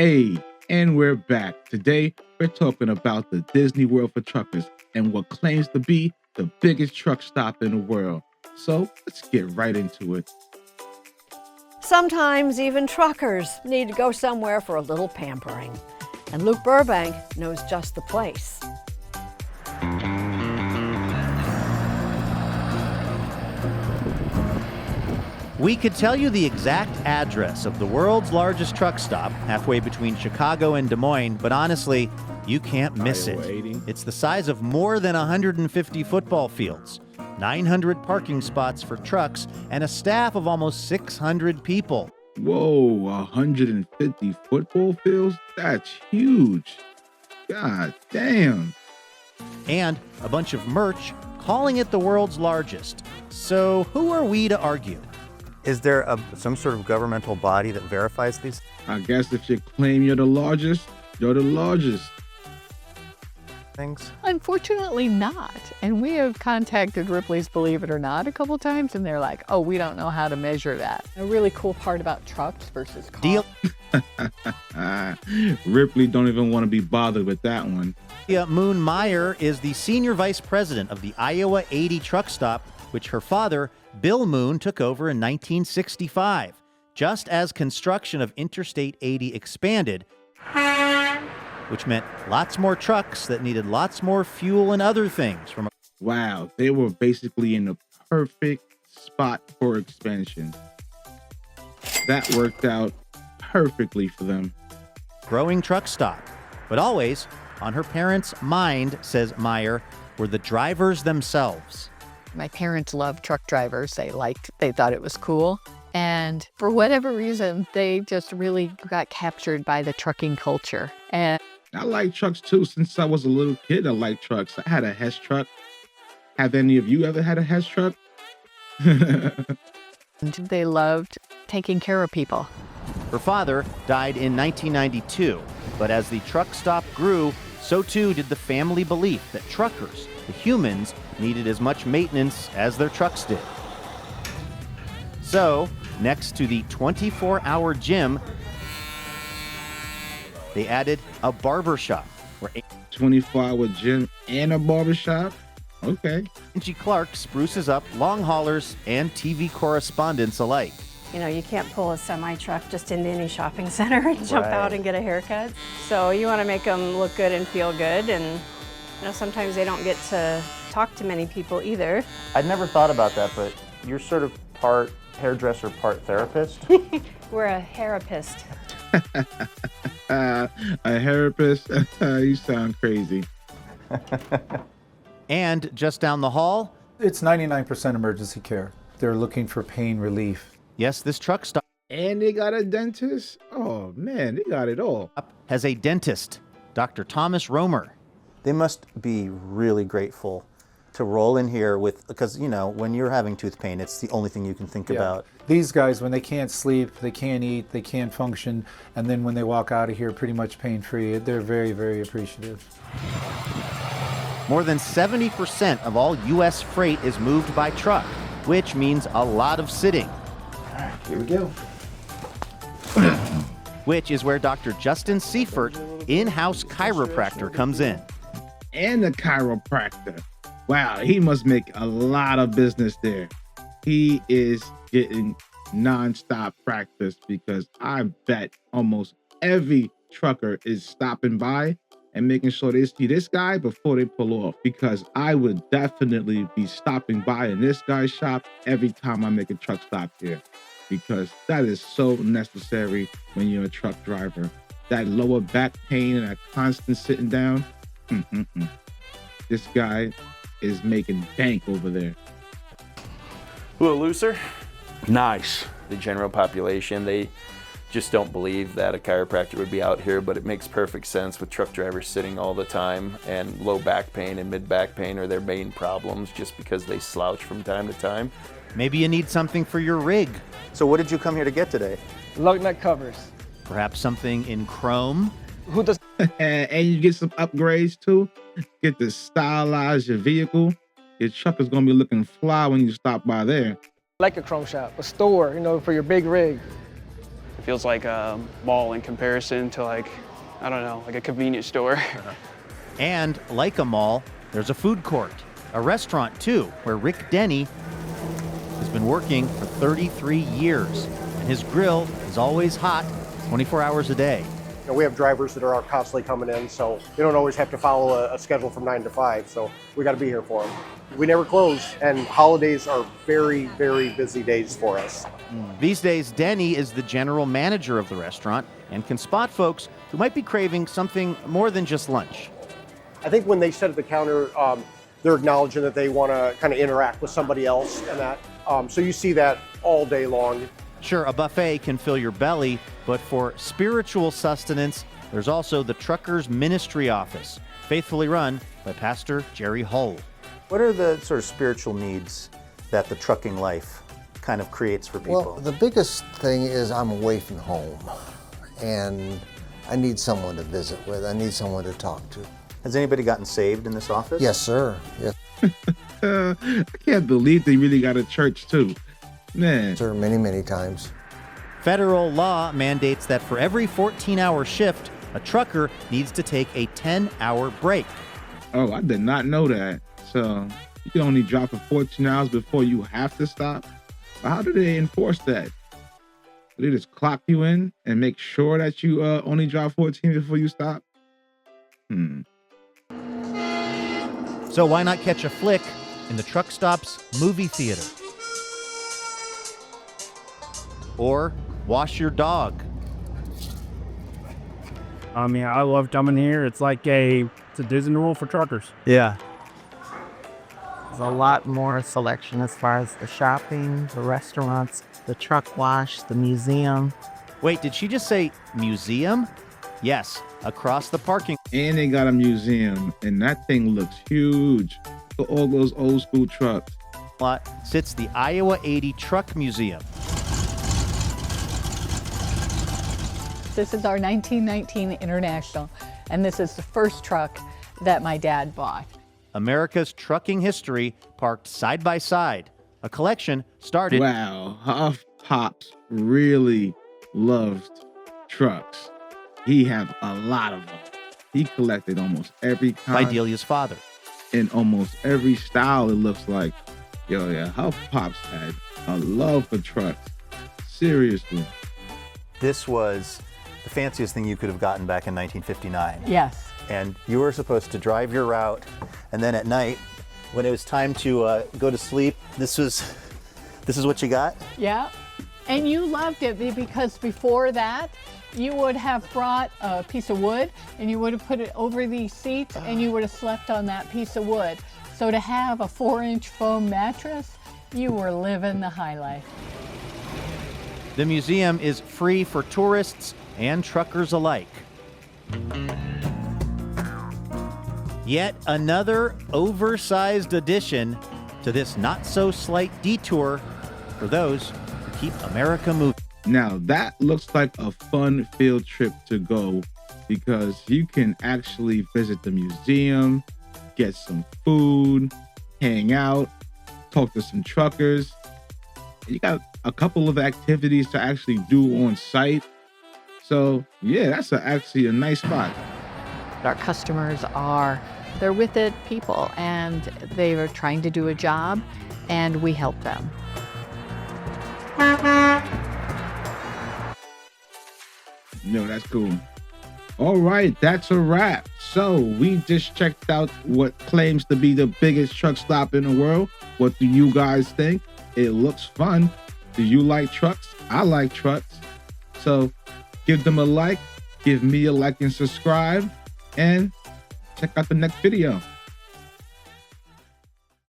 Hey, and we're back. Today, we're talking about the Disney World for truckers and what claims to be the biggest truck stop in the world. So let's get right into it. Sometimes even truckers need to go somewhere for a little pampering. And Luke Burbank knows just the place. We could tell you the exact address of the world's largest truck stop, halfway between Chicago and Des Moines, but honestly, you can't miss it. Iowa 80. It's the size of more than 150 football fields, 900 parking spots for trucks, and a staff of almost 600 people. Whoa, 150 football fields? That's huge. God damn. And a bunch of merch calling it the world's largest. So who are we to argue? Is there some sort of governmental body that verifies these I guess if you claim you're the largest, you're the largest. things? Unfortunately not. And we have contacted Ripley's Believe It or Not a couple times, and they're like, oh, we don't know how to measure that. A really cool part about trucks versus cars. Deal. Ripley don't even want to be bothered with that one. Moon Meyer is the senior vice president of the Iowa 80 truck stop, which her father, Bill Moon, took over in 1965, just as construction of Interstate 80 expanded, which meant lots more trucks that needed lots more fuel and other things from Wow, they were basically in the perfect spot for expansion. That worked out perfectly for them. a growing truck stop. But always on her parents' mind, says Meyer, were the drivers themselves. My parents loved truck drivers. They thought it was cool. And for whatever reason, they just really got captured by the trucking culture. And I like trucks too. Since I was a little kid, I liked trucks. I had a Hess truck. Have any of you ever had a Hess truck? they loved taking care of people. Her father died in 1992, but as the truck stop grew, so too did the family belief that truckers, the humans, needed as much maintenance as their trucks did. So, next to the 24-hour gym, they added a barber shop where 24-hour gym and a barbershop? Okay. Angie Clark spruces up long haulers and TV correspondents alike. You know, you can't pull a semi-truck just into any shopping center and jump Right. out and get a haircut. So you want to make them look good and feel good. And, you know, sometimes they don't get to talk to many people either. I'd never thought about that, but you're sort of part hairdresser, part therapist. We're a therapist. A therapist? You sound crazy. And just down the hall, It's 99% emergency care. They're looking for pain relief. yes, this truck stop And they got a dentist? Oh, man, they got it all. has a dentist, Dr. Thomas Romer. They must be really grateful to roll in here with, because, you know, when you're having tooth pain, it's the only thing you can think about. These guys, when they can't sleep, they can't eat, they can't function, and then when they walk out of here pretty much pain-free, they're very, very appreciative. More than 70% of all U.S. freight is moved by truck, which means a lot of sitting, Here we go. which is where Dr. Justin Seifert, in-house chiropractor, comes in. And a chiropractor. Wow, he must make a lot of business there. He is getting nonstop practice because I bet almost every trucker is stopping by and making sure they see this guy before they pull off, because I would definitely be stopping by in this guy's shop every time I make a truck stop here, because that is so necessary when you're a truck driver. That lower back pain and that constant sitting down. This guy is making bank over there. A little looser. Nice. The general population, they just don't believe that a chiropractor would be out here, but it makes perfect sense with truck drivers sitting all the time, and low back pain and mid back pain are their main problems just because they slouch from time to time. Maybe you need something for your rig, So what did you come here to get today? Lug nut covers. perhaps something in chrome. Who does? And you get some upgrades too. Get to stylize your vehicle. Your truck is gonna be looking fly when you stop by there. Like a chrome shop, a store, you know, for your big rig. If Feels like a mall in comparison to like, I don't know, like a convenience store. And like a mall, there's a food court, a restaurant too, where Rick Denny has been working for 33 years. And his grill is always hot 24 hours a day. We have drivers that are constantly coming in, so they don't always have to follow a schedule from 9 to 5, so we got to be here for them. We never close, and holidays are very, very busy days for us. These days, Denny is the general manager of the restaurant and can spot folks who might be craving something more than just lunch. I think when they sit at the counter, they're acknowledging that they want to kind of interact with somebody else and that. So you see that all day long. Sure, a buffet can fill your belly, but for spiritual sustenance, there's also the Truckers Ministry Office, faithfully run by Pastor Jerry Hull. What are the sort of spiritual needs that the trucking life kind of creates for people? Well, the biggest thing is I'm away from home, and I need someone to visit with. I need someone to talk to. Has anybody gotten saved in this office? Yes, sir. Yes. I can't believe they really got a church too. Man. Sir, many, many times. Federal law mandates that for every 14-hour shift, a trucker needs to take a 10-hour break. Oh, I did not know that. So you can only drive for 14 hours before you have to stop? But how do they enforce that? Do they just clock you in and make sure that you only drive 14 before you stop? So why not catch a flick in the Truck Stops movie theater? Or wash your dog. I mean, I love coming here. It's like it's a Disney World for truckers. Yeah. There's a lot more selection as far as the shopping, the restaurants, the truck wash, the museum. Wait, did she just say museum? Yes, across the parking. And they got a museum, and that thing looks huge. For all those old school trucks. Lot sits the Iowa 80 Truck Museum. This is our 1919 International, and this is the first truck that my dad bought. America's trucking history parked side by side. A collection started. Wow, Huff Pops really loved trucks. He have a lot of them. He collected almost every kind. By Delia's father. In almost every style, it looks like. Yo, yeah, Huff Pops had a love for trucks. Seriously. This was the fanciest thing you could have gotten back in 1959. Yes. And you were supposed to drive your route, and then at night, when it was time to go to sleep, this is what you got? Yeah. And you loved it because before that, you would have brought a piece of wood and you would have put it over these seats and you would have slept on that piece of wood. So to have a 4-inch foam mattress, you were living the high life. The museum is free for tourists and truckers alike. Yet another oversized addition to this not-so-slight detour for those who keep America moving. Now, that looks like a fun field trip to go because you can actually visit the museum, get some food, hang out, talk to some truckers. You got a couple of activities to actually do on site. So, yeah, that's actually a nice spot. Our customers they're with it people, and they are trying to do a job, and we help them. No, that's cool. All right, that's a wrap. So we just checked out what claims to be the biggest truck stop in the world. What do you guys think? It looks fun. Do you like trucks? I like trucks. So give them a like, give me a like and subscribe, and check out the next video.